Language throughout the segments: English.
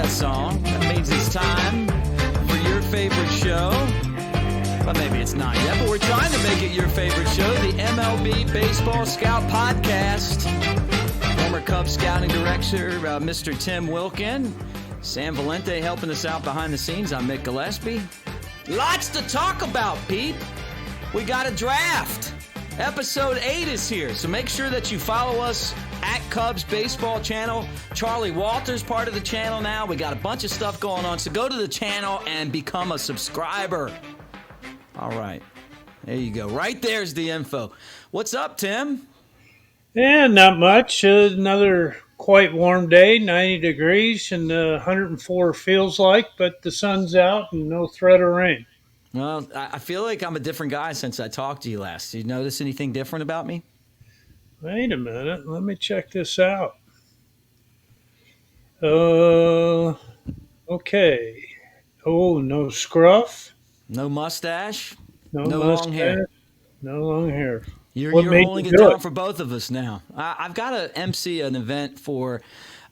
that song. That means it's time for your favorite show. Well, maybe it's not yet, but we're trying to make it your favorite show, the MLB Baseball Scout Podcast. Former Cubs scouting director, Mr. Tim Wilken. Sam Valente helping us out behind the scenes. I'm Mick Gillispie. Lots to talk about, Pete. We got a draft. Episode 8 is here, so make sure that you follow us at Cubs Baseball Channel. Charlie Walters part of the channel now. We got a bunch of stuff going on, so go to the channel and become a subscriber. All right, there you go. Right there's the info. What's up, Tim? Yeah, not much. Another quite warm day, 90 degrees, and 104 feels like, but the sun's out and no threat of rain. Well, I feel like I'm a different guy since I talked to you last. Did you notice anything different about me? Wait a minute. Let me check this out. Okay. Oh, no scruff. No mustache. No long hair. No long hair. You're holding it down for both of us now. I've got to MC an event for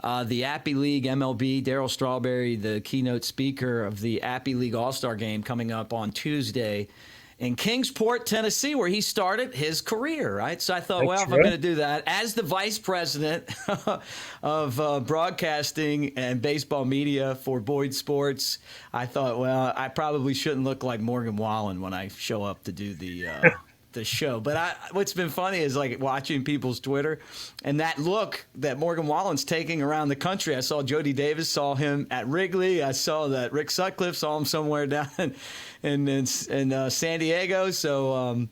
the Appy League MLB. Darryl Strawberry, the keynote speaker of the Appy League All-Star Game, coming up on Tuesday in Kingsport, Tennessee, where he started his career, right? So I thought, if I'm going to do that, as the vice president of broadcasting and baseball media for Boyd Sports, I thought, well, I probably shouldn't look like Morgan Wallen when I show up to do the show. But what's been funny is like watching people's Twitter and that look that Morgan Wallen's taking around the country. I saw Jody Davis, saw him at Wrigley. I saw that Rick Sutcliffe saw him somewhere down in San Diego. So,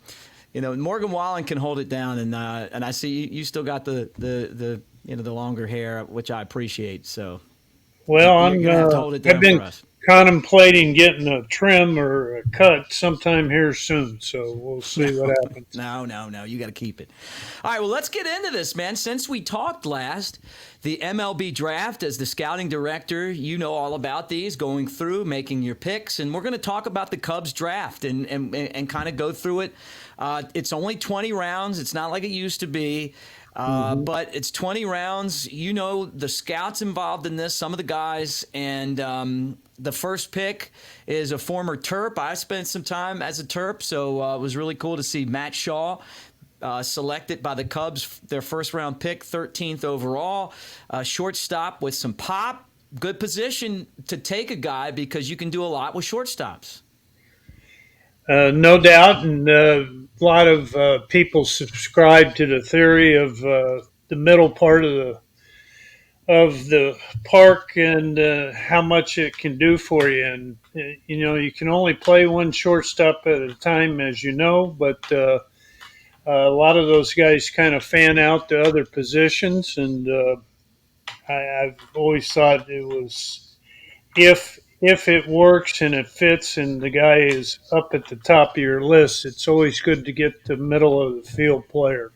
Morgan Wallen can hold it down. And I see you still got the longer hair, which I appreciate. So, well, I've been contemplating getting a trim or a cut sometime here soon, so we'll see what happens. No, you got to keep it. All right, well, let's get into this, man. Since we talked last, the MLB draft, as the scouting director, you know all about these, going through, making your picks, and we're going to talk about the Cubs draft and kind of go through it. It's only 20 rounds. It's not like it used to be. But it's 20 rounds. You know the scouts involved in this, some of the guys, and the first pick is a former Terp. I spent some time as a Terp, so it was really cool to see Matt Shaw selected by the Cubs, their first-round pick, 13th overall. Shortstop with some pop. Good position to take a guy because you can do a lot with shortstops. No doubt, and a lot of people subscribe to the theory of the middle part of the park and how much it can do for you. And you can only play one shortstop at a time, as you know. But a lot of those guys kind of fan out to other positions, and I've always thought it was if it works and it fits and the guy is up at the top of your list, it's always good to get the middle of the field player.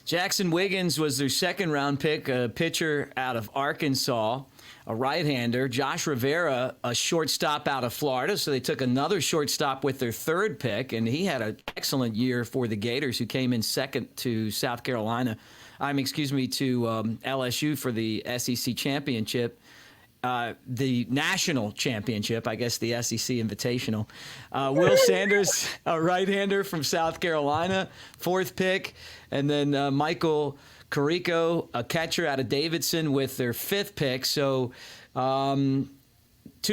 Jaxon Wiggins was their second-round pick, a pitcher out of Arkansas, a right-hander. Josh Rivera, a shortstop out of Florida, so they took another shortstop with their third pick, and he had an excellent year for the Gators, who came in second to to LSU for the SEC championship. The national championship, I guess the SEC Invitational. Will Sanders, a right-hander from South Carolina, fourth pick. And then Michael Carrico, a catcher out of Davidson, with their fifth pick. So 2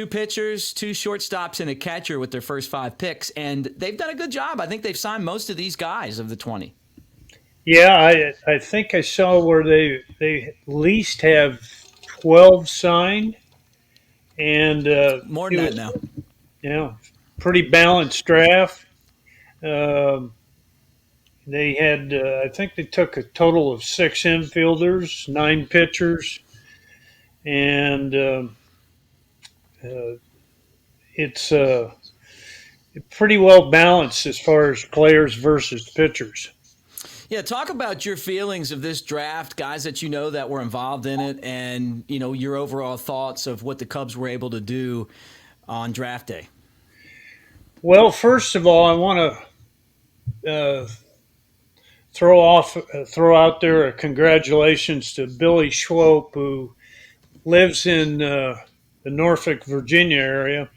pitchers, 2 shortstops, and a catcher with their first 5 picks. And they've done a good job. I think they've signed most of these guys of the 20. Yeah, I think I saw where they at least have 12 signed, and more than that now. Yeah, pretty balanced draft. They had, I think they took a total of 6 infielders, 9 pitchers, and it's pretty well balanced as far as players versus pitchers. Yeah, talk about your feelings of this draft, guys that you know that were involved in it, and your overall thoughts of what the Cubs were able to do on draft day. Well, first of all, I want to throw out there a congratulations to Billy Swoope, who lives in the Norfolk, Virginia area.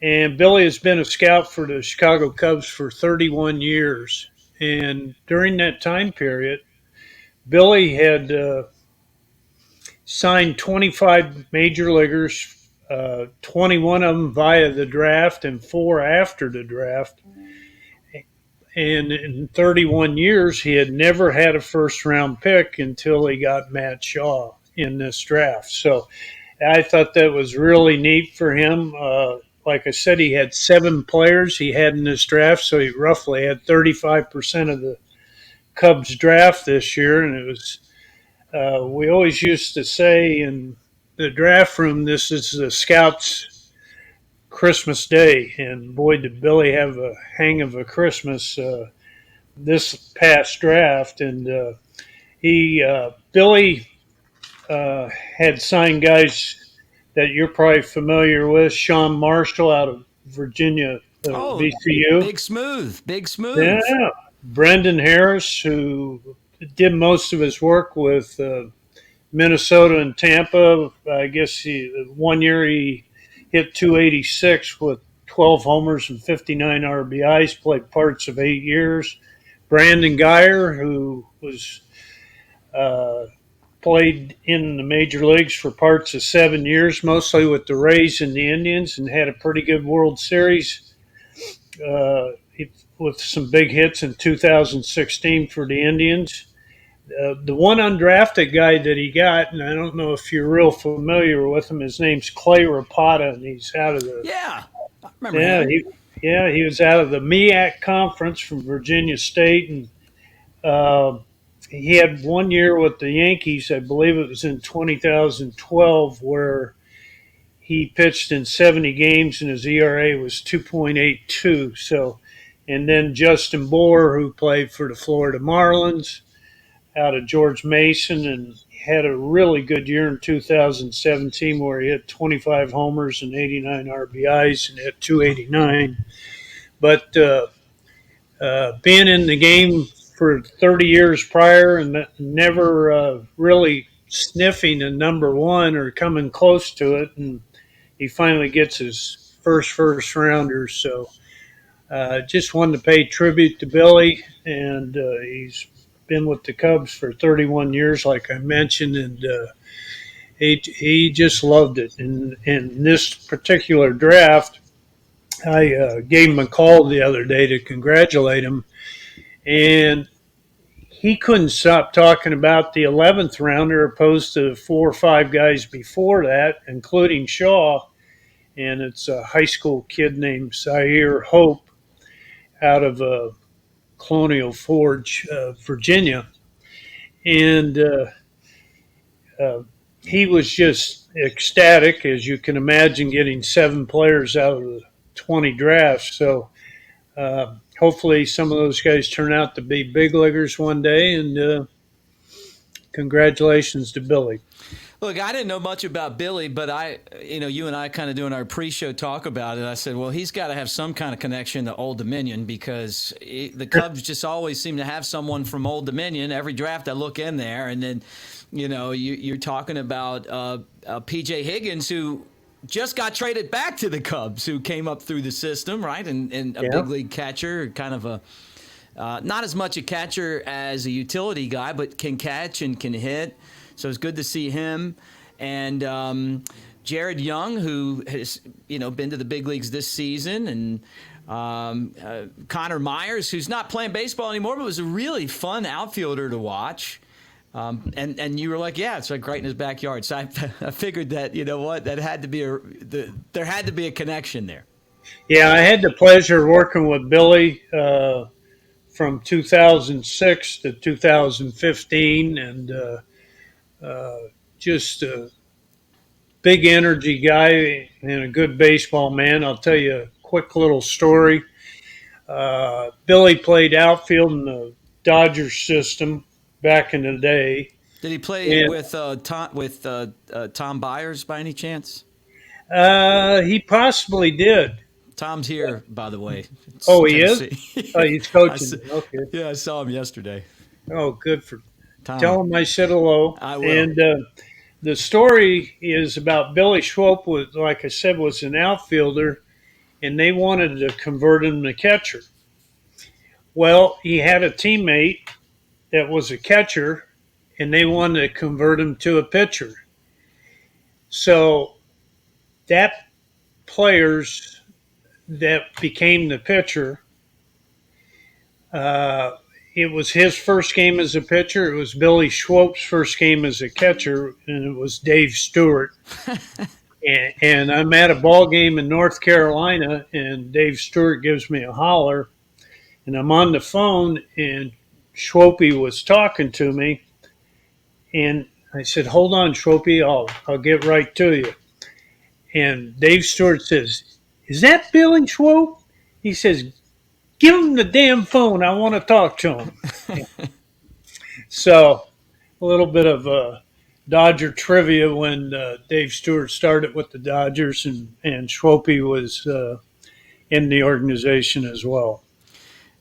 And Billy has been a scout for the Chicago Cubs for 31 years. And during that time period, Billy had signed 25 major leaguers, 21 of them via the draft and 4 after the draft. And in 31 years, he had never had a first-round pick until he got Matt Shaw in this draft. So I thought that was really neat for him. Like I said, he had 7 players he had in this draft, so he roughly had 35% of the Cubs draft this year. And it was, we always used to say in the draft room, this is the scouts' Christmas day. And boy, did Billy have a hang of a Christmas this past draft. And Billy had signed guys that you're probably familiar with. Sean Marshall out of Virginia, VCU. Big Smooth. Yeah. Brendan Harris, who did most of his work with Minnesota and Tampa. I guess 1 year he hit 286 with 12 homers and 59 RBIs, played parts of 8 years. Brandon Geyer, who was played in the major leagues for parts of 7 years, mostly with the Rays and the Indians, and had a pretty good World Series with some big hits in 2016 for the Indians. The one undrafted guy that he got, and I don't know if you're real familiar with him, his name's Clay Rapata, and he's out of the... Yeah, I remember him. He was out of the MEAC conference from Virginia State, and he had 1 year with the Yankees. I believe it was in 2012, where he pitched in 70 games and his ERA was 2.82. So, and then Justin Bohr, who played for the Florida Marlins out of George Mason, and had a really good year in 2017, where he hit 25 homers and 89 RBIs and hit 289. But being in the game for 30 years prior and never really sniffing a number one or coming close to it, and he finally gets his first rounder. So just wanted to pay tribute to Billy, and he's been with the Cubs for 31 years, like I mentioned, and he just loved it. And in this particular draft, I gave him a call the other day to congratulate him, and he couldn't stop talking about the 11th rounder opposed to 4 or 5 guys before that, including Shaw. And it's a high school kid named Zaire Hope out of Colonial Forge, Virginia. And he was just ecstatic, as you can imagine, getting 7 players out of the 20 drafts. So hopefully some of those guys turn out to be big leaguers one day, and congratulations to Billy. Look, I didn't know much about Billy, but you and I kind of doing our pre-show talk about it. I said, well, he's got to have some kind of connection to Old Dominion, because the Cubs just always seem to have someone from Old Dominion. Every draft I look in there, and then, you're talking about P.J. Higgins, who just got traded back to the Cubs, who came up through the system, right? And a big league catcher, kind of a not as much a catcher as a utility guy, but can catch and can hit. So it's good to see him. And Jared Young, who has been to the big leagues this season, and Connor Myers, who's not playing baseball anymore, but was a really fun outfielder to watch. And you were like, yeah, it's like right in his backyard. So I figured that, that had to be there had to be a connection there. Yeah, I had the pleasure of working with Billy from 2006 to 2015, and just a big energy guy and a good baseball man. I'll tell you a quick little story. Billy played outfield in the Dodgers system back in the day. Did he play with Tom Byers by any chance? He possibly did. Tom's here, by the way. Oh, he is? Oh, he's coaching. Okay. Yeah, I saw him yesterday. Oh, good for Tom. Tell him I said hello. I will. And the story is about Billy Swoope, was, like I said, was an outfielder, and they wanted to convert him to catcher. Well, he had a teammate that was a catcher, and they wanted to convert him to a pitcher. So that players that became the pitcher, it was his first game as a pitcher. It was Billy Swoope's first game as a catcher, and it was Dave Stewart. And I'm at a ball game in North Carolina, and Dave Stewart gives me a holler, and I'm on the phone, and Swoope was talking to me, and I said, "Hold on, Swoope, I'll get right to you." And Dave Stewart says, "Is that Billy Swoope?" He says, "Give him the damn phone. I want to talk to him." So a little bit of Dodger trivia when Dave Stewart started with the Dodgers, and Swoope was in the organization as well.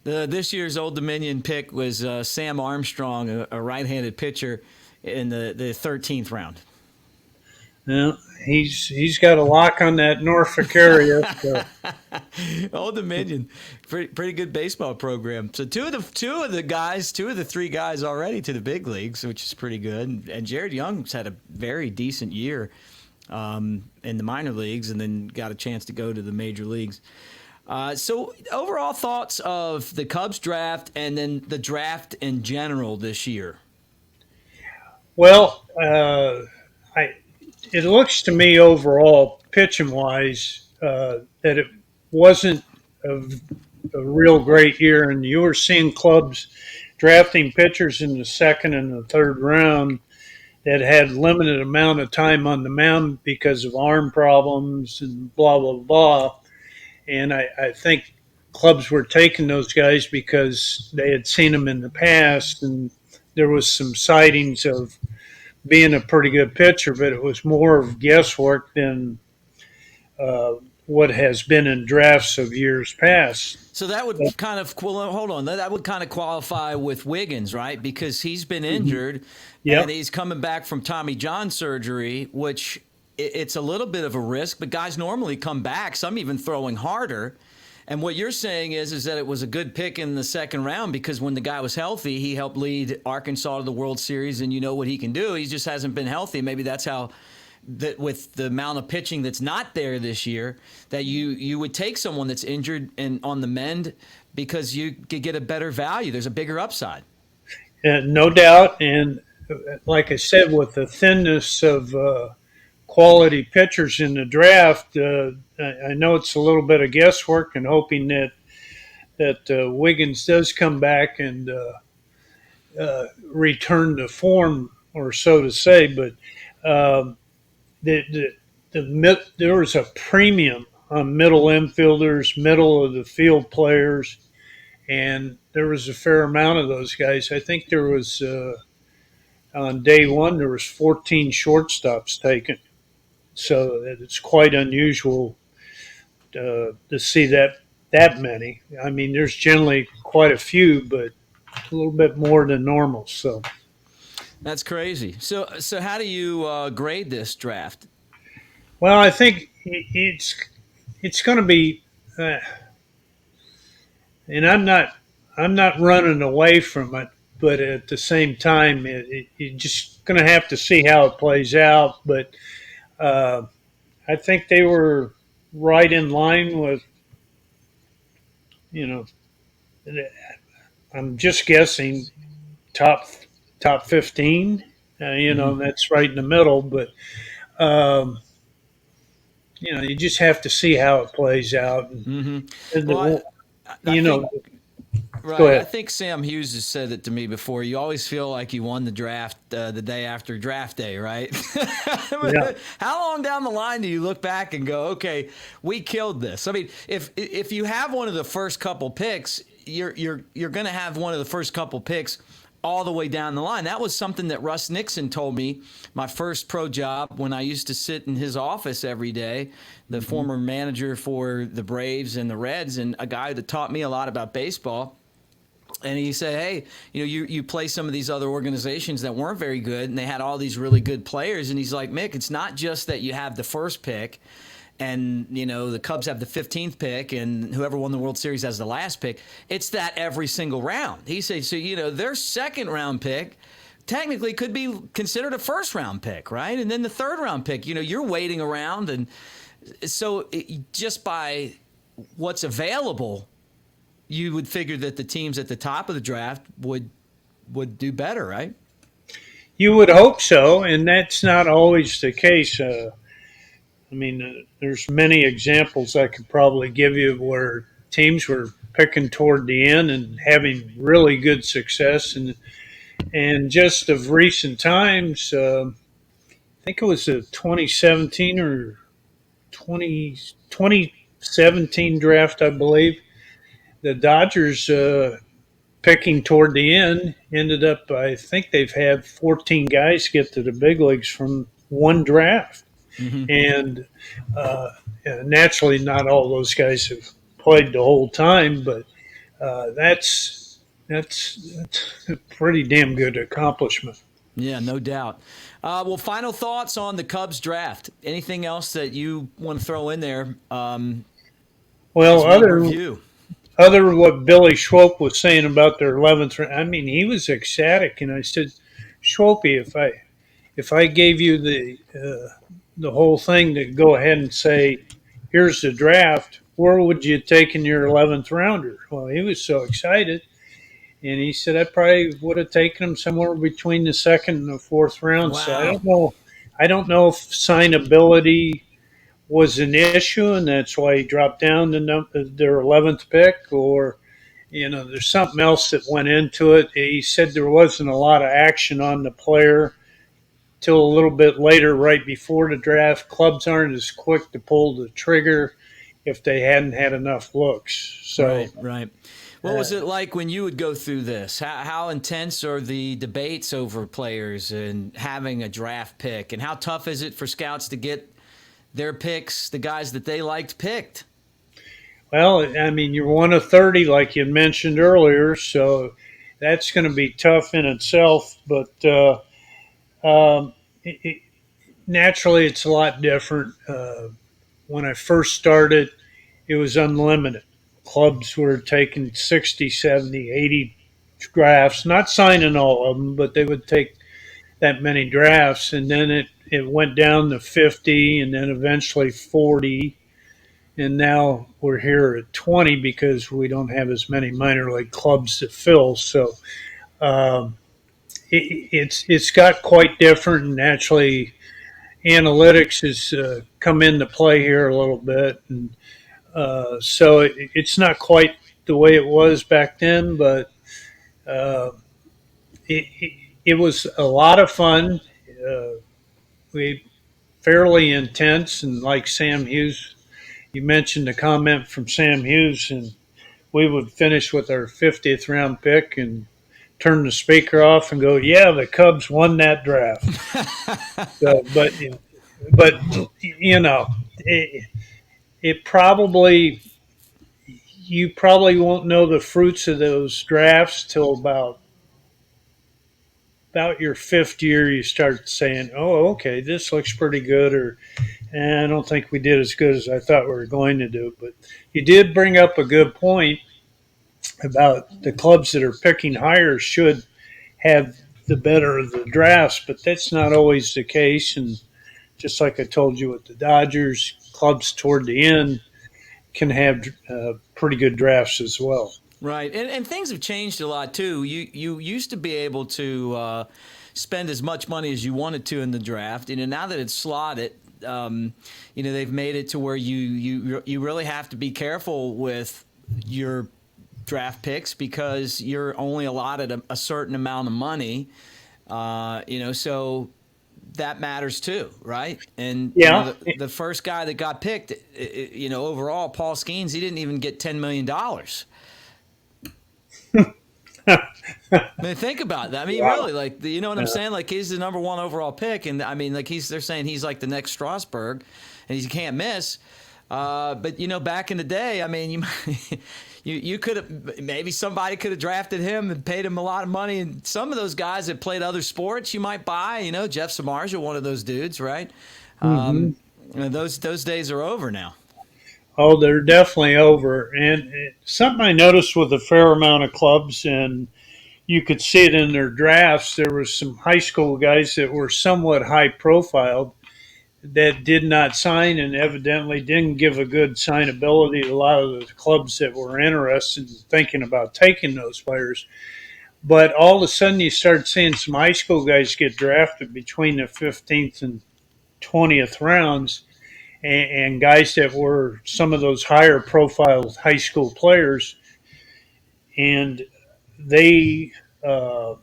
This year's Old Dominion pick was Sam Armstrong, a right-handed pitcher, in the 13th round. Yeah, he's got a lock on that Norfolk area. So. Old Dominion, pretty good baseball program. So two of the three guys already to the big leagues, which is pretty good. And Jared Young's had a very decent year in the minor leagues, and then got a chance to go to the major leagues. So overall thoughts of the Cubs draft and then the draft in general this year? Well, it looks to me overall, pitching-wise, that it wasn't a real great year, and you were seeing clubs drafting pitchers in the second and the third round that had limited amount of time on the mound because of arm problems and blah, blah, blah. And I think clubs were taking those guys because they had seen them in the past, and there was some sightings of being a pretty good pitcher, but it was more of guesswork than what has been in drafts of years past. So that would kind of hold on. That would kind of qualify with Wiggins, right? Because he's been injured, and he's coming back from Tommy John surgery, which it's a little bit of a risk. But guys normally come back, some even throwing harder. And what you're saying is that it was a good pick in the second round because when the guy was healthy, he helped lead Arkansas to the World Series, and you know what he can do. He just hasn't been healthy. Maybe that's how, that with the amount of pitching that's not there this year, that you would take someone that's injured and on the mend because you could get a better value. There's a bigger upside. No doubt. And like I said, with the thinness of quality pitchers in the draft, I know it's a little bit of guesswork and hoping that Wiggins does come back and return to form, or so to say. But there was a premium on middle infielders, middle of the field players, and there was a fair amount of those guys. I think there was on day one there was 14 shortstops taken. So it's quite unusual to see that many. I mean, there's generally quite a few, but a little bit more than normal. So that's crazy. So how do you grade this draft? Well, I think it's going to be, and I'm not running away from it, but at the same time, you're just going to have to see how it plays out. But I think they were right in line with, I'm just guessing top 15. That's right in the middle. But you just have to see how it plays out. I think Sam Hughes has said it to me before. You always feel like you won the draft the day after draft day, right? Yeah. How long down the line do you look back and go, okay, we killed this? I mean, if you have one of the first couple picks, you're going to have one of the first couple picks all the way down the line. That was something that Russ Nixon told me my first pro job when I used to sit in his office every day, the former manager for the Braves and the Reds, and a guy that taught me a lot about baseball. And he said, hey, you play some of these other organizations that weren't very good, and they had all these really good players. And he's like, Mick, it's not just that you have the first pick and, the Cubs have the 15th pick and whoever won the World Series has the last pick. It's that every single round. He said, so, their second round pick technically could be considered a first round pick, right? And then the third round pick, you're waiting around. And so just by what's available, you would figure that the teams at the top of the draft would do better, right? You would hope so, and that's not always the case. There's many examples I could probably give you where teams were picking toward the end and having really good success. And just of recent times, I think it was a 2017 or 2017 draft, I believe. The Dodgers picking toward the end ended up, I think they've had 14 guys get to the big leagues from one draft. Mm-hmm. And naturally, not all those guys have played the whole time, but that's a pretty damn good accomplishment. Yeah, no doubt. Well, final thoughts on the Cubs draft. Anything else that you want to throw in there? Well, other than what Billy Swoope was saying about their 11th round, he was ecstatic, and I said, Swoope, if I gave you the whole thing to go ahead and say, here's the draft, where would you take in your 11th rounder? Well, he was so excited. And he said, I probably would have taken him somewhere between the second and the fourth round. Wow. So I don't know if signability was an issue, and that's why he dropped down to their 11th pick, or, there's something else that went into it. He said there wasn't a lot of action on the player till a little bit later, right before the draft. Clubs aren't as quick to pull the trigger if they hadn't had enough looks. So, Right. What was it like when you would go through this? How intense are the debates over players and having a draft pick? And how tough is it for scouts to get their picks, the guys that they liked, picked? Well, you're one of 30, like you mentioned earlier, so that's going to be tough in itself. But naturally, it's a lot different. When I first started, it was unlimited. Clubs were taking 60, 70, 80 drafts, not signing all of them, but they would take that many drafts. And then it went down to 50 and then eventually 40. And now we're here at 20 because we don't have as many minor league clubs to fill. So it's got quite different. And naturally, analytics has come into play here a little bit. And so it's not quite the way it was back then, but it was a lot of fun. We fairly intense, and like Sam Hughes, you mentioned the comment from Sam Hughes, and we would finish with our 50th round pick and turn the speaker off and go, "Yeah, the Cubs won that draft." So, but you probably won't know the fruits of those drafts till about your fifth year. You start saying, "Oh, okay, this looks pretty good," or I don't think we did as good as I thought we were going to do. But you did bring up a good point about the clubs that are picking higher should have the better of the drafts, but that's not always the case. And just like I told you with the Dodgers, clubs toward the end can have pretty good drafts as well. Right, and things have changed a lot too. You used to be able to spend as much money as you wanted to in the draft. Now that it's slotted, they've made it to where you really have to be careful with your draft picks because you're only allotted a certain amount of money. So that matters too, right? And yeah, the first guy that got picked, overall, Paul Skeens, he didn't even get $10 million. Think about that. Wow. Really, you know what I'm saying? He's the number one overall pick, and they're saying he's like the next Strasburg, and he can't miss. But back in the day, I mean, you could have, maybe somebody could have drafted him and paid him a lot of money. And some of those guys that played other sports, you might buy. Jeff Samardzija, one of those dudes, right? Mm-hmm. Those days are over now. Oh, they're definitely over. And something I noticed with a fair amount of clubs, and you could see it in their drafts, there was some high school guys that were somewhat high profiled that did not sign and evidently didn't give a good signability to a lot of the clubs that were interested in thinking about taking those players. But all of a sudden you start seeing some high school guys get drafted between the 15th and 20th rounds, and guys that were some of those higher profile high school players. And they, I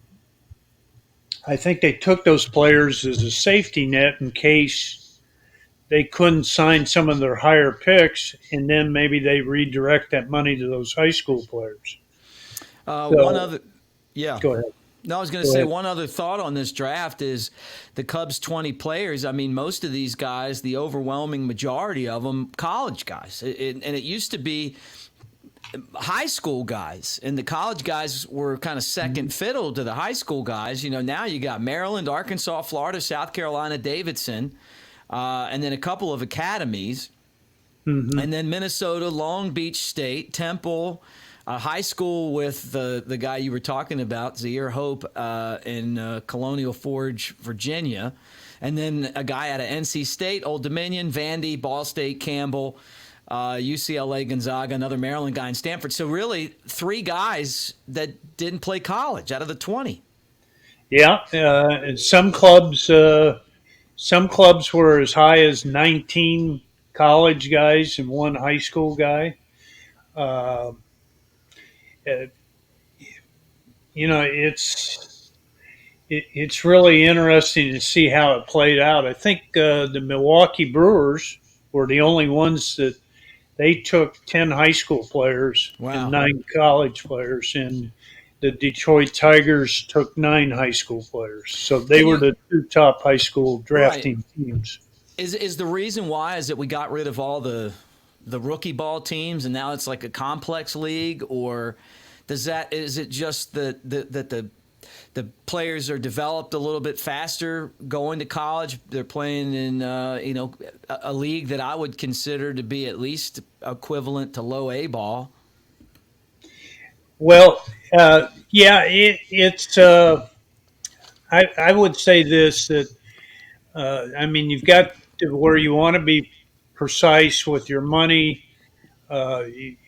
think they took those players as a safety net in case they couldn't sign some of their higher picks, and then maybe they redirect that money to those high school players. One other, yeah. Go ahead. No, I was going to say one other thought on this draft is the Cubs' 20 players. I mean, most of these guys, the overwhelming majority of them, college guys. And it used to be high school guys, and the college guys were kind of second fiddle to the high school guys. Now you got Maryland, Arkansas, Florida, South Carolina, Davidson, and then a couple of academies, and then Minnesota, Long Beach State, Temple, high school with the guy you were talking about, Zaire Hope, in Colonial Forge, Virginia, and then a guy out of NC State, Old Dominion, Vandy, Ball State, Campbell, UCLA, Gonzaga, another Maryland guy in Stanford. So really 3 guys that didn't play college out of the 20. Yeah, and some clubs were as high as 19 college guys and 1 high school guy. It's really interesting to see how it played out. I think the Milwaukee Brewers were the only ones that they took 10 high school players and 9 college players, and the Detroit Tigers took 9 high school players. So they were the 2 top high school drafting teams. Is the reason why is that we got rid of all the rookie ball teams and now it's like a complex league, or is it just that the players are developed a little bit faster going to college? They're playing in a league that I would consider to be at least equivalent to low A ball. Well, it's. I would say this, that you've got to where you want to be precise with your money. You've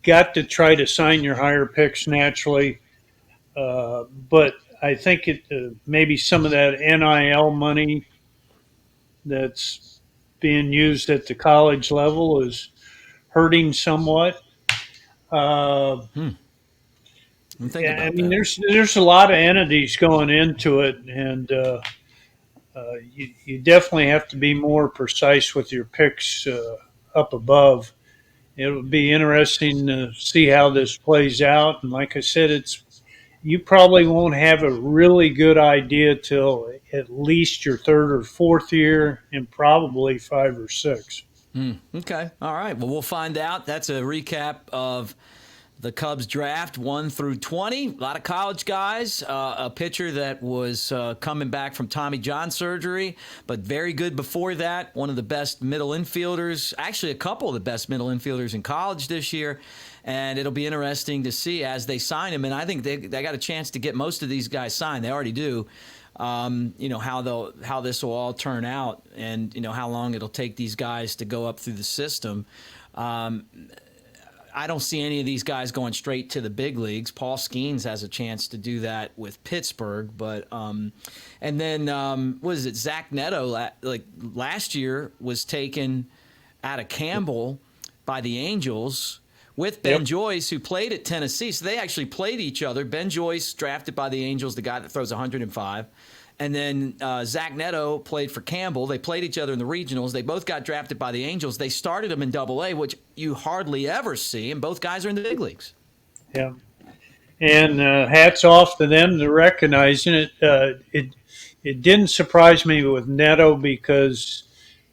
got to try to sign your higher picks naturally. But I think maybe some of that NIL money that's being used at the college level is hurting somewhat. There's a lot of entities going into it, and you definitely have to be more precise with your picks up above. It'll be interesting to see how this plays out, and like I said, you probably won't have a really good idea till at least your 3rd or 4th year, and probably 5 or 6. Okay. All right. Well, we'll find out. That's a recap of the Cubs draft 1 through 20. A lot of college guys. A pitcher that was coming back from Tommy John surgery, but very good before that. One of the best middle infielders. Actually, a couple of the best middle infielders in college this year. And it'll be interesting to see as they sign him. And I think they got a chance to get most of these guys signed. They already do. How this will all turn out, and how long it'll take these guys to go up through the system. I don't see any of these guys going straight to the big leagues. Paul Skeens has a chance to do that with Pittsburgh, but and then what is it? Zach Neto, last year, was taken out of Campbell by the Angels with Ben Joyce, who played at Tennessee. So they actually played each other. Ben Joyce, drafted by the Angels, the guy that throws 105. And then Zach Neto played for Campbell. They played each other in the regionals. They both got drafted by the Angels. They started them in Double-A, which you hardly ever see, and both guys are in the big leagues. Yeah. And hats off to them to recognizing it. It didn't surprise me with Neto because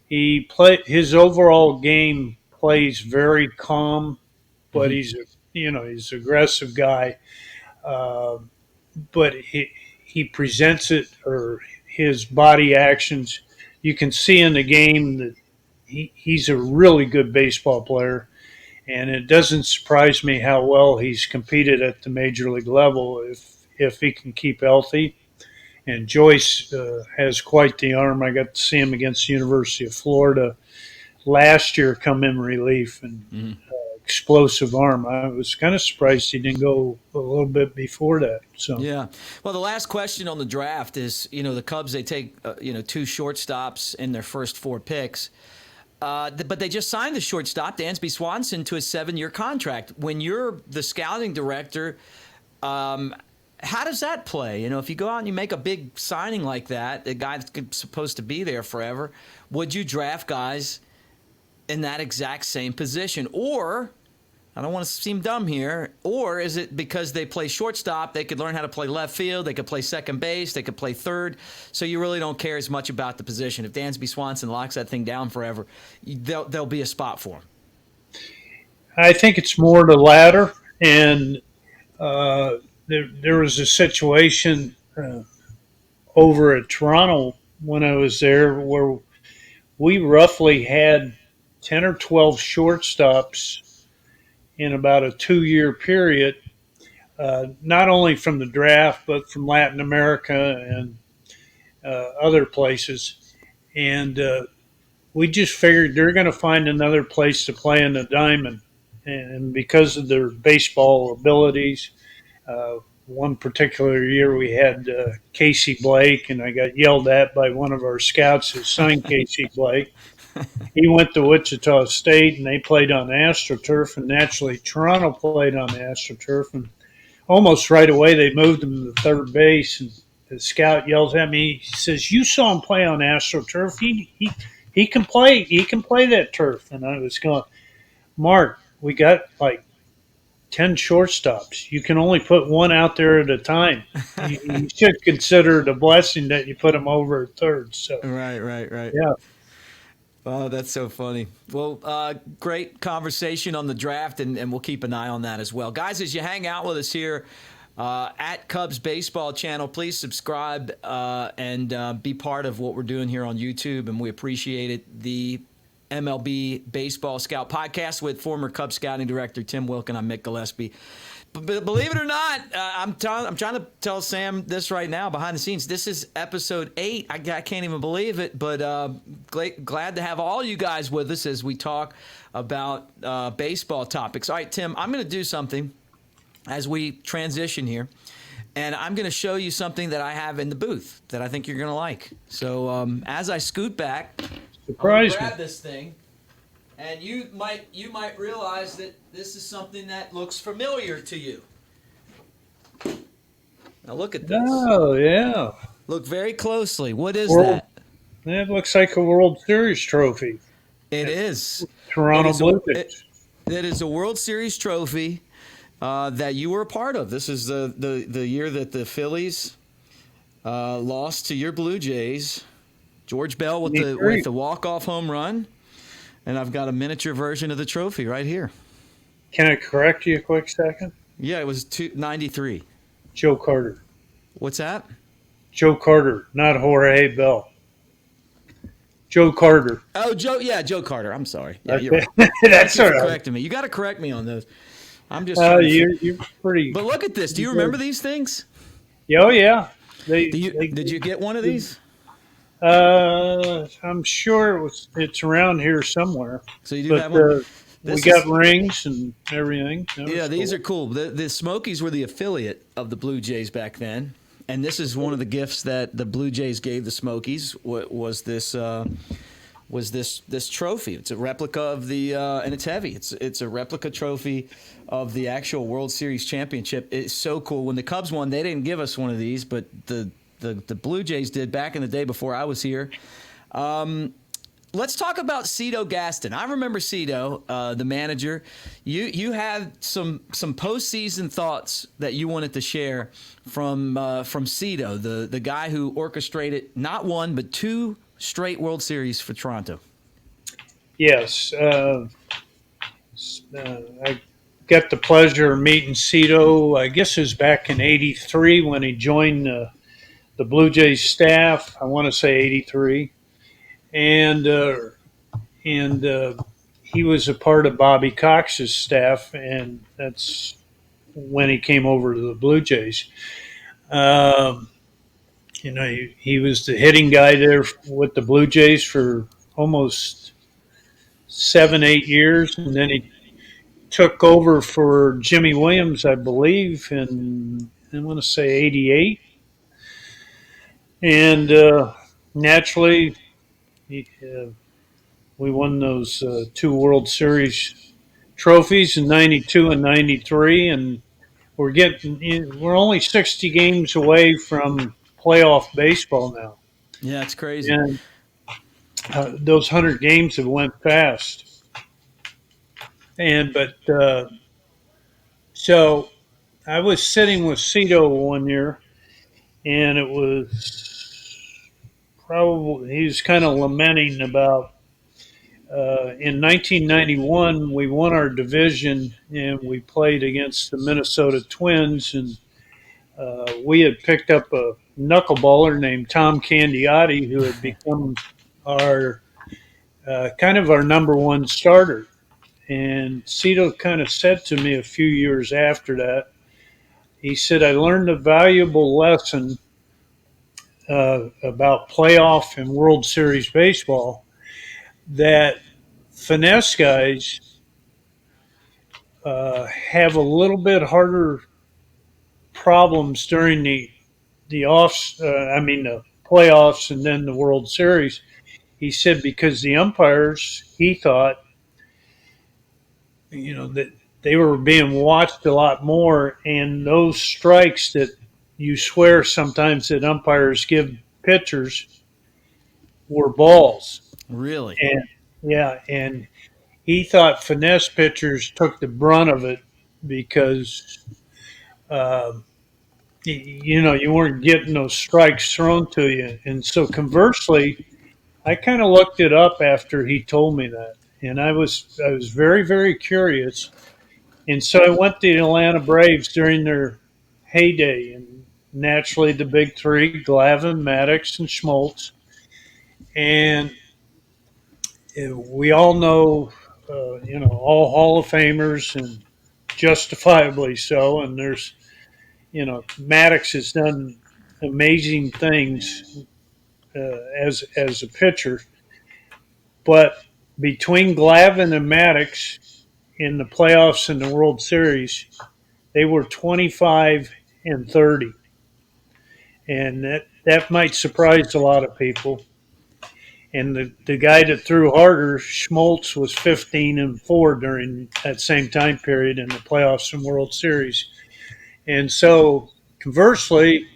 His overall game plays very calm, but he's an aggressive guy. Uh, but he presents it, or his body actions, you can see in the game that he's a really good baseball player. And it doesn't surprise me how well he's competed at the major league level if he can keep healthy. And Joyce has quite the arm. I got to see him against the University of Florida last year come in relief, and explosive arm. I was kind of surprised he didn't go a little bit before that. So yeah. Well, the last question on the draft is, the Cubs, they take, 2 shortstops in their first 4 picks. But they just signed the shortstop, Dansby Swanson, to a 7-year contract. When you're the scouting director, how does that play? If you go out and you make a big signing like that, the guy that's supposed to be there forever, would you draft guys in that exact same position? Or, I don't want to seem dumb here, or is it because they play shortstop, they could learn how to play left field, they could play second base, they could play third, so you really don't care as much about the position? If Dansby Swanson locks that thing down forever, there'll be a spot for him. I think it's more the latter. And there was a situation over at Toronto when I was there where we roughly had 10 or 12 shortstops in about a 2-year period, not only from the draft, but from Latin America and other places. And we just figured they're going to find another place to play in the diamond. And because of their baseball abilities, one particular year we had Casey Blake, and I got yelled at by one of our scouts who signed Casey Blake. He went to Wichita State, and they played on AstroTurf, and naturally Toronto played on AstroTurf. And almost right away they moved him to third base, and the scout yells at me. He says, "You saw him play on AstroTurf. He can play. He can play that turf." And I was going, "Mark, we got like 10 shortstops. You can only put one out there at a time. You should consider it a blessing that you put them over at third." So Right. yeah. Oh, that's so funny. Well, great conversation on the draft, and we'll keep an eye on that as well. Guys, as you hang out with us here at Cubs Baseball Channel, please subscribe and be part of what we're doing here on YouTube, and we appreciate it. The MLB Baseball Scout Podcast with former Cubs scouting director Tim Wilken. I'm Mick Gillispie. But believe it or not, I'm trying to tell Sam this right now behind the scenes. This is episode 8. I can't even believe it, but glad to have all you guys with us as we talk about baseball topics. All right, Tim, I'm going to do something as we transition here, and I'm going to show you something that I have in the booth that I think you're going to like. So as I scoot back, Surprise me. grab this thing. And you might realize that this is something that looks familiar to you. Now look at this. Oh, yeah. Look very closely. What is that? That looks like a World Series trophy. It is. Toronto Blue Jays. It is a World Series trophy that you were a part of. This is the year that the Phillies lost to your Blue Jays. George Bell with the walk-off home run. And I've got a miniature version of the trophy right here. Can I correct you a quick second? Yeah, it was 93. Joe Carter. What's that? Joe Carter, not Jorge Bell. Joe Carter. Oh, Joe Carter. I'm sorry. Yeah, you're right. That's all right. Correcting me. You got to correct me on those. I'm just. You're pretty. But look at this. Do you remember these things? Oh yeah. Did you get one of these? I'm sure it's around here somewhere. So you do have one. We got rings and everything. Yeah, these are cool. The Smokies were the affiliate of the Blue Jays back then, and this is one of the gifts that the Blue Jays gave the Smokies. Was this trophy? It's a replica of the and it's heavy. It's a replica trophy of the actual World Series championship. It's so cool. When the Cubs won, they didn't give us one of these, but the Blue Jays did back in the day before I was here. Let's talk about Cito Gaston. I remember Cito, the manager. You had some postseason thoughts that you wanted to share from Cito, the guy who orchestrated not one but 2 straight World Series for Toronto. Yes. I got the pleasure of meeting Cito. I guess it was back in '83 when he joined the Blue Jays staff. I want to say '83, and he was a part of Bobby Cox's staff, and that's when he came over to the Blue Jays. Um, he was the hitting guy there with the Blue Jays for almost 7, 8 years, and then he took over for Jimmy Williams, I believe, in I want to say '88, and naturally, he, we won those two World Series trophies in '92 and '93, and we're only 60 games away from playoff baseball now, Yeah, it's crazy. and those 100 games have went fast. And but so I was sitting with Cito one year, and it was probably he was kind of lamenting about in 1991 we won our division and we played against the Minnesota Twins, and we had picked up a knuckleballer named Tom Candiotti who had become our kind of our number one starter. And Cito kind of said to me a few years after that, he said, I learned a valuable lesson about playoff and World Series baseball, that finesse guys have a little bit harder problems during the playoffs and then the World Series. He said because the umpires, he thought, that they were being watched a lot more, and those strikes that you swear sometimes that umpires give pitchers were balls. Really? And yeah, and he thought finesse pitchers took the brunt of it because uh, you weren't getting those strikes thrown to you. And so conversely, I kind of looked it up after he told me that, and I was very very curious. And so I went to the Atlanta Braves during their heyday, and naturally the big three: Glavine, Maddox, and Schmaltz. And we all know, all Hall of Famers, and justifiably so. And Maddox has done amazing things as a pitcher, but between Glavine and Maddox in the playoffs and the World Series, they were 25 and 30, and that might surprise a lot of people. And the guy that threw harder, Schmaltz, was 15 and 4 during that same time period in the playoffs and World Series. And so, conversely,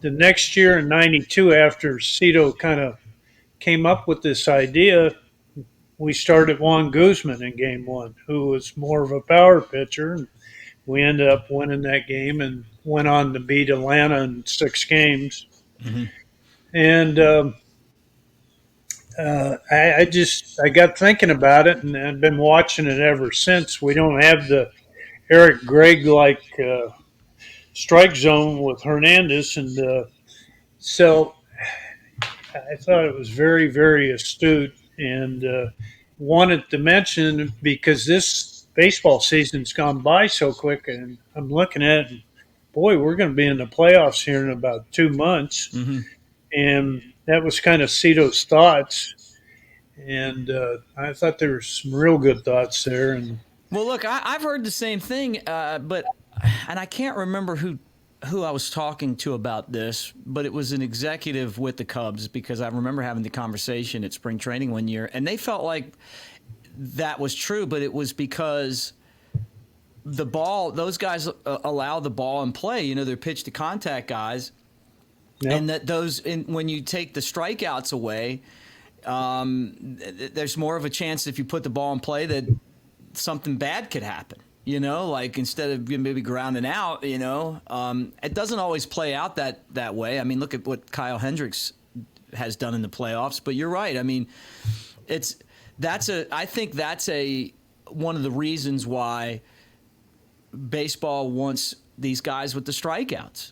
the next year in '92, after Cito kind of came up with this idea, we started Juan Guzman in game one, who was more of a power pitcher. And we ended up winning that game and went on to beat Atlanta in 6 games. Mm-hmm. And I got thinking about it, and I've been watching it ever since. We don't have the Eric Gregg like strike zone with Hernandez, and so I thought it was very, very astute, and wanted to mention because this baseball season's gone by so quick, and I'm looking at it, and boy, we're going to be in the playoffs here in about 2 months, Mm-hmm. and that was kind of Cito's thoughts, and I thought there were some real good thoughts there, and Well, look, I've heard the same thing, and I can't remember who I was talking to about this, but it was an executive with the Cubs, because I remember having the conversation at spring training one year, and they felt like that was true, but it was because those guys allow the ball in play. They're pitch to contact guys, yeah. and that when you take the strikeouts away, there's more of a chance if you put the ball in play that something bad could happen. Like instead of maybe grounding out, it doesn't always play out that way. I mean, look at what Kyle Hendricks has done in the playoffs. But you're right. I mean, I think that's one of the reasons why baseball wants these guys with the strikeouts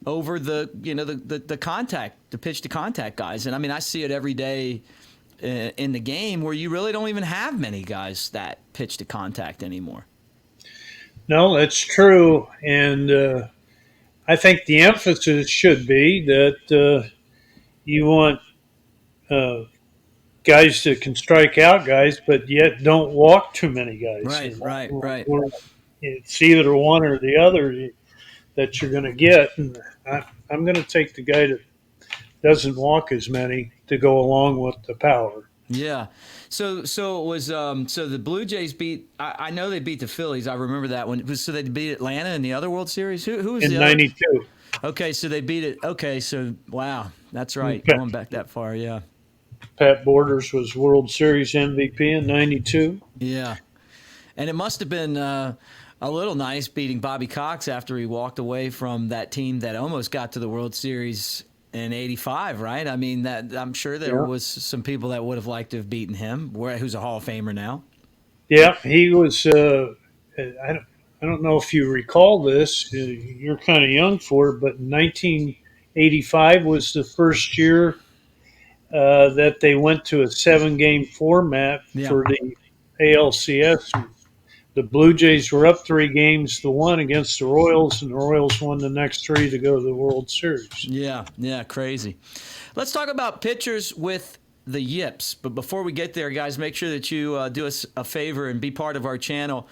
over the contact, the pitch to contact guys. And I mean, I see it every day in the game where you really don't even have many guys that pitch to contact anymore. No, that's true. And I think the emphasis should be that you want guys that can strike out guys, but yet don't walk too many guys. Right. It's either one or the other that you're going to get. And I'm going to take the guy that doesn't walk as many to go along with the power. Yeah. So it was so the Blue Jays beat. I know they beat the Phillies. I remember that one. So they beat Atlanta in the other World Series. Who was in the '92? Okay, so they beat it. Okay, so wow, that's right. Going back that far, yeah. Pat Borders was World Series MVP in '92. Yeah, and it must have been a little nice beating Bobby Cox after he walked away from that team that almost got to the World Series in '85, right? I mean, that I'm sure there was some people that would have liked to have beaten him, who's a Hall of Famer now. Yeah, he was. I don't know if you recall this. You're kind of young for it, but 1985 was the first year that they went to a 7-game format for the ALCS. The Blue Jays were up 3 games to 1 against the Royals, and the Royals won the next 3 to go to the World Series. Yeah, crazy. Let's talk about pitchers with the yips. But before we get there, guys, make sure that you do us a favor and be part of our channel.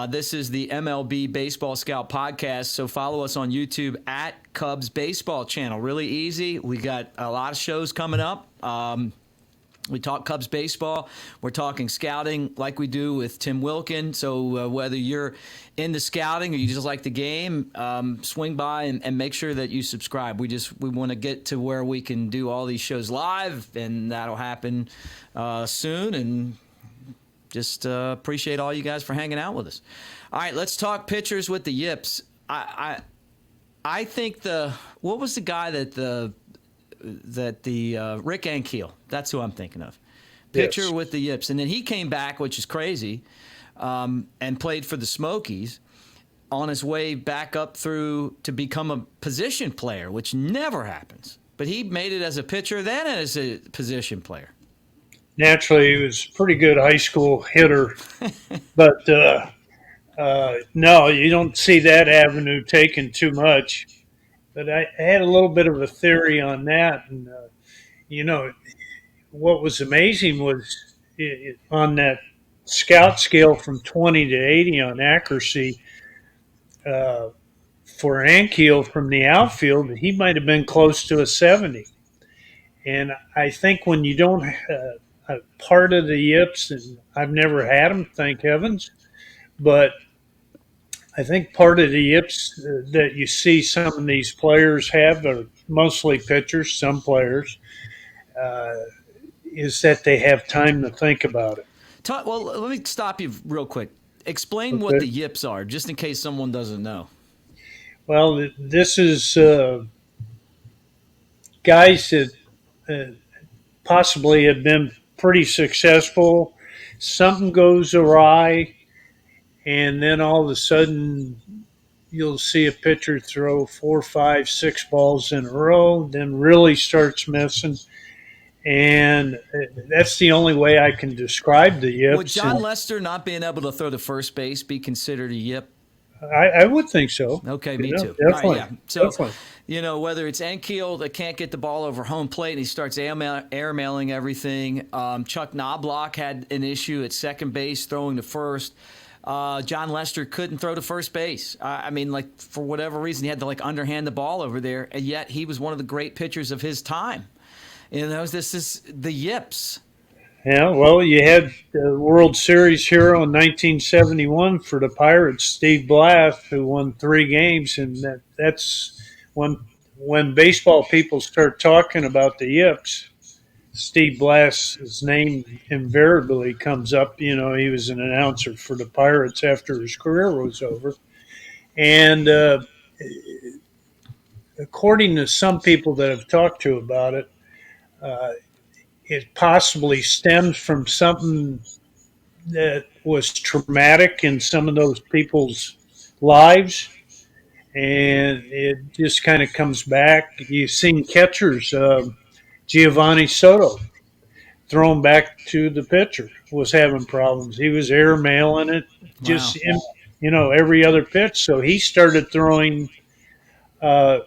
This is the MLB Baseball Scout Podcast, so follow us on YouTube at Cubs Baseball Channel. Really easy. We got a lot of shows coming up. We talk Cubs baseball. We're talking scouting like we do with Tim Wilken. So whether you're into scouting or you just like the game, swing by and make sure that you subscribe. We want to get to where we can do all these shows live, and that'll happen soon. And just appreciate all you guys for hanging out with us. All right, let's talk pitchers with the yips. I think what was the guy that the Rick Ankiel, that's who I'm thinking of. Pitcher with the yips. And then he came back, which is crazy, and played for the Smokies on his way back up through to become a position player, which never happens. But he made it as a pitcher, then as a position player. Naturally, he was a pretty good high school hitter. But, no, you don't see that avenue taken too much. But I had a little bit of a theory on that. And, what was amazing was on that scout scale from 20 to 80 on accuracy, for Ankiel from the outfield, he might have been close to a 70. And I think when you don't part of the yips, and I've never had them, thank heavens, but I think part of the yips that you see some of these players have, are mostly pitchers, some players, is that they have time to think about it. Well, let me stop you real quick. Explain what the yips are, just in case someone doesn't know. Well, this is guys that possibly have been pretty successful. Something goes awry, and then all of a sudden you'll see a pitcher throw 4, 5, 6 balls in a row, then really starts missing. And that's the only way I can describe the yips. Would John Lester not being able to throw to first base be considered a yip? I would think so. Okay, me too. Definitely. Right, yeah. So, definitely. Whether it's Ankiel that can't get the ball over home plate and he starts airmailing everything. Chuck Knobloch had an issue at second base throwing to first. John Lester couldn't throw to first base. For whatever reason, he had to underhand the ball over there, and yet he was one of the great pitchers of his time. This is the yips. Yeah, well, you had the World Series hero in 1971 for the Pirates, Steve Blass, who won 3 games, and that's when baseball people start talking about the yips. Steve Blass's name invariably comes up. He was an announcer for the Pirates after his career was over. And according to some people that I've talked to about it, it possibly stems from something that was traumatic in some of those people's lives, and it just kind of comes back. You've seen catchers, Giovanni Soto, thrown back to the pitcher, was having problems. He was airmailing it, Wow. just every other pitch. So he started throwing, uh,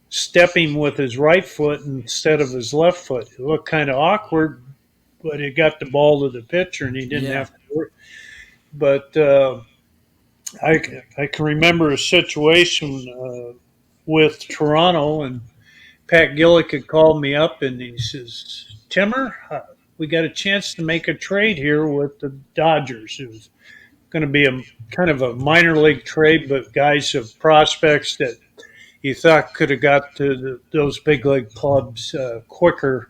stepping with his right foot instead of his left foot. It looked kind of awkward, but it got the ball to the pitcher, and he didn't Yeah. have to work. But I can remember a situation with Toronto, and Pat Gillick had called me up, and he says, "Timmer, we got a chance to make a trade here with the Dodgers. It was going to be a kind of a minor league trade, but guys of prospects that you thought could have got to those big league clubs quicker."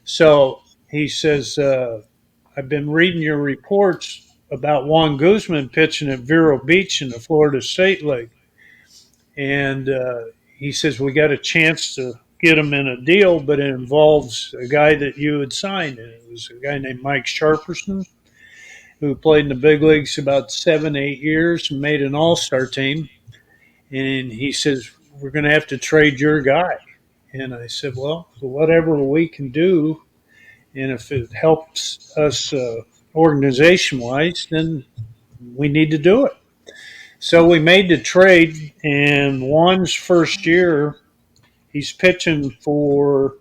So he says, "I've been reading your reports about Juan Guzman pitching at Vero Beach in the Florida State League." And he says, "We got a chance to get him in a deal, but it involves a guy that you had signed." And it was a guy named Mike Sharperson, who played in the big leagues about 7, 8 years and made an all-star team. And he says, "We're going to have to trade your guy." And I said, "Well, whatever we can do, and if it helps us organization-wise, then we need to do it." So we made the trade, and Juan's first year, he's pitching for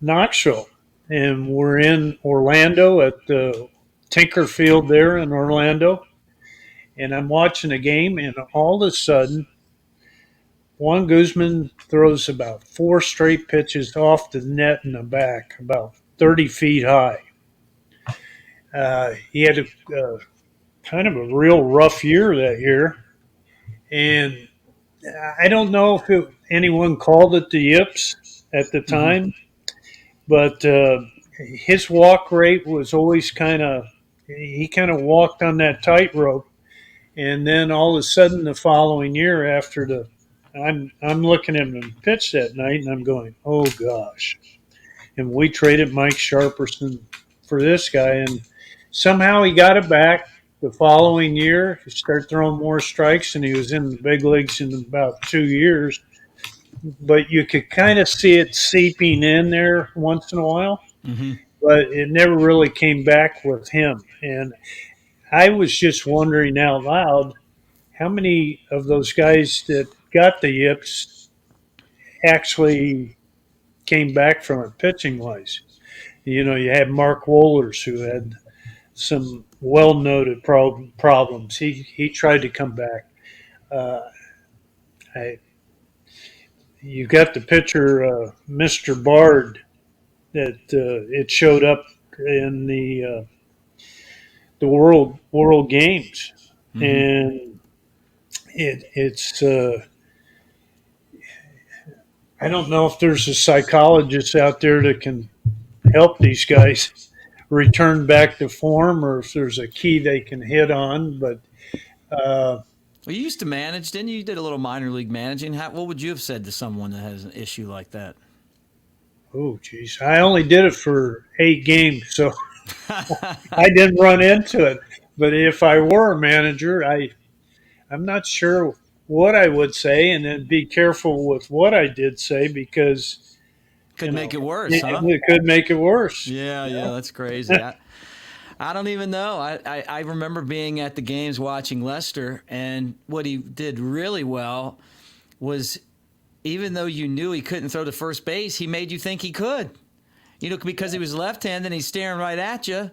Knoxville. And we're in Orlando at the Tinker Field there in Orlando. And I'm watching a game, and all of a sudden, Juan Guzman throws about 4 straight pitches off the net in the back, about 30 feet high. He had a kind of a real rough year that year. And I don't know if anyone called it the yips at the time, but his walk rate was always he kind of walked on that tightrope. And then all of a sudden, the following year, I'm looking at him pitch that night, and I'm going, "Oh gosh!" And we traded Mike Sharperson for this guy, and somehow he got it back. The following year, he started throwing more strikes, and he was in the big leagues in about 2 years. But you could kind of see it seeping in there once in a while, but it never really came back with him. And I was just wondering out loud, how many of those guys that got the yips actually came back from it pitching wise? You had Mark Wohlers, who had some well-noted problems. He tried to come back. You got the pitcher, Mr. Bard, that it showed up in the World Games, and it's I don't know if there's a psychologist out there that can help these guys return back to form, or if there's a key they can hit on. But well, you used to manage, didn't you? You did a little minor league managing. What would you have said to someone that has an issue like that? Oh, geez, I only did it for 8 games, so I didn't run into it. But if I were a manager, I'm not sure what I would say, and then be careful with what I did say, because could make it worse. It could make it worse. Yeah, that's crazy. I don't even know. I remember being at the games watching Lester, and what he did really well was, even though you knew he couldn't throw to first base, he made you think he could. Because he was left-handed and he's staring right at you.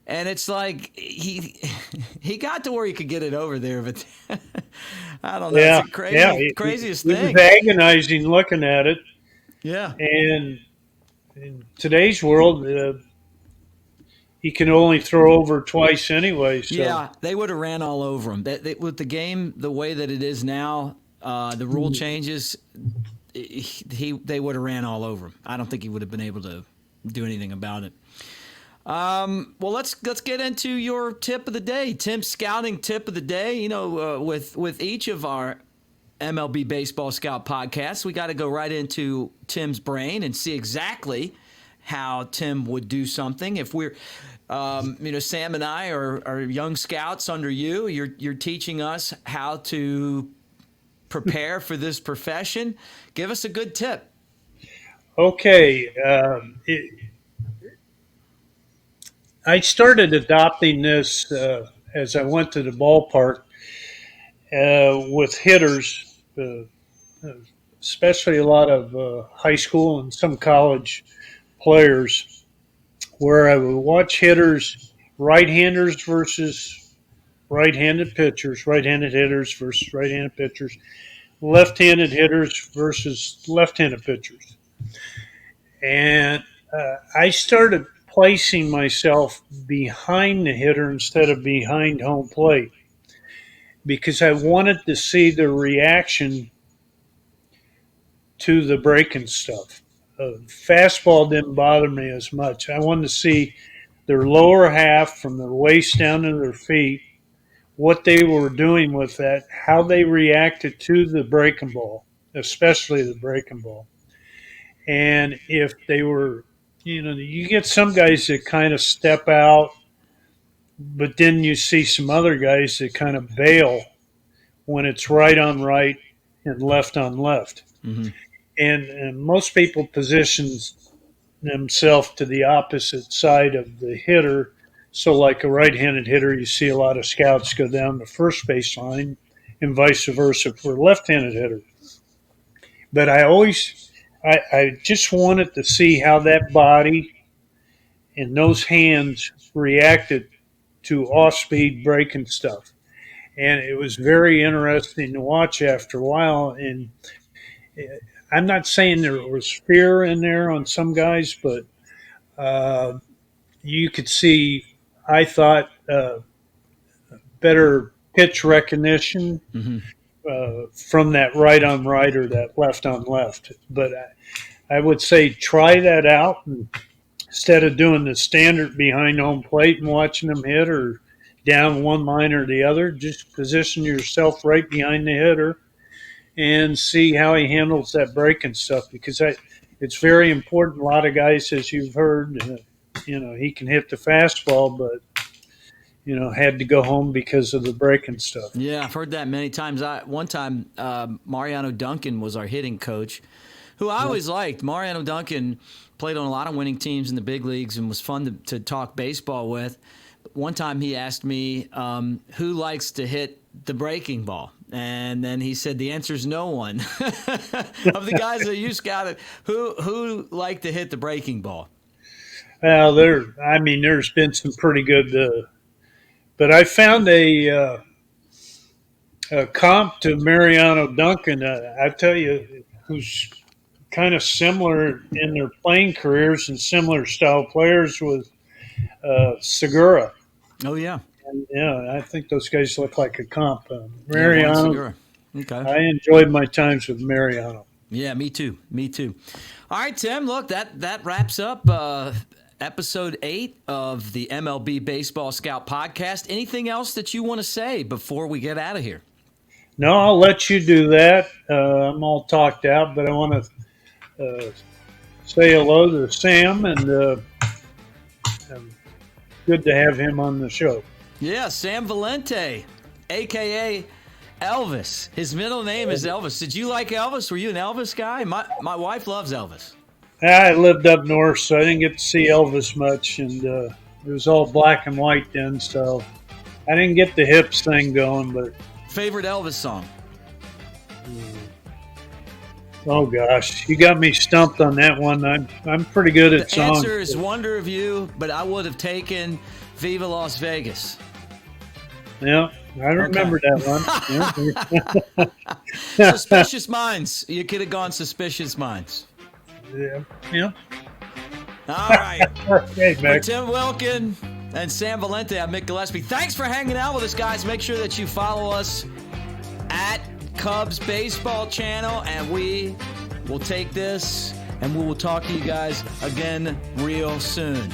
And it's like he got to where he could get it over there, but I don't know. Yeah, it's the craziest thing. It was agonizing looking at it. Yeah. And in today's world, he can only throw over twice anyway. So. Yeah, they would have ran all over him. With the game the way that it is now, the rule changes, they would have ran all over him. I don't think he would have been able to do anything about it. Well, let's get into your tip of the day, Tim's scouting tip of the day. With each of our MLB Baseball Scout podcasts, we got to go right into Tim's brain and see exactly how Tim would do something. If we're, Sam and I are young scouts under you. You're teaching us how to prepare for this profession. Give us a good tip. Okay. I started adopting this as I went to the ballpark with hitters, especially a lot of high school and some college players, where I would watch hitters, right-handers versus right-handed pitchers, right-handed hitters versus right-handed pitchers, left-handed hitters versus left-handed pitchers. And I started placing myself behind the hitter instead of behind home plate because I wanted to see the reaction to the breaking stuff. Fastball didn't bother me as much. I wanted to see their lower half from their waist down to their feet, what they were doing with that, how they reacted to the breaking ball, especially the breaking ball. And if they were, you get some guys that kind of step out, but then you see some other guys that kind of bail when it's right on right and left on left. Mm-hmm. And most people position themselves to the opposite side of the hitter. So like a right-handed hitter, you see a lot of scouts go down the first base line and vice versa for a left-handed hitter. But I just wanted to see how that body and those hands reacted to off-speed breaking stuff. And it was very interesting to watch after a while. And I'm not saying there was fear in there on some guys, but you could see, I thought, better pitch recognition from that right on right or that left on left. But I would say try that out. And instead of doing the standard behind home plate and watching them hit or down one line or the other, just position yourself right behind the hitter and see how he handles that breaking stuff, because it's very important. A lot of guys, as you've heard, he can hit the fastball, but, had to go home because of the breaking stuff. Yeah, I've heard that many times. One time, Mariano Duncan was our hitting coach, who I always liked. Mariano Duncan played on a lot of winning teams in the big leagues and was fun to talk baseball with. One time he asked me, who likes to hit the breaking ball? And then he said, the answer is no one. Of the guys that you scouted, who like to hit the breaking ball? Well, there's been some pretty good, but I found a comp to Mariano Duncan, I tell you, who's kind of similar in their playing careers and similar style players with Segura. Oh, yeah. And, I think those guys look like a comp. Mariano, okay. I enjoyed my times with Mariano. Yeah, me too. All right, Tim, look, that wraps up episode 8 of the MLB Baseball Scout Podcast. Anything else that you want to say before we get out of here? No, I'll let you do that. I'm all talked out, but I want to say hello to Sam, and good to have him on the show. Yeah, Sam Valente, a.k.a. Elvis. His middle name is Elvis. Did you like Elvis? Were you an Elvis guy? My wife loves Elvis. I lived up north, so I didn't get to see Elvis much, and it was all black and white then, so I didn't get the hips thing going. But favorite Elvis song? Oh gosh, you got me stumped on that one. I'm pretty good at songs. The answer is Wonder of You, but I would have taken Viva Las Vegas. Yeah, I remember that one. Yeah. Suspicious Minds. You could have gone Suspicious Minds. Yeah. All right. Okay, For Tim Wilken and Sam Valente, I'm Mick Gillispie. Thanks for hanging out with us, guys. Make sure that you follow us at Cubs Baseball Channel, and we will take this and we will talk to you guys again real soon.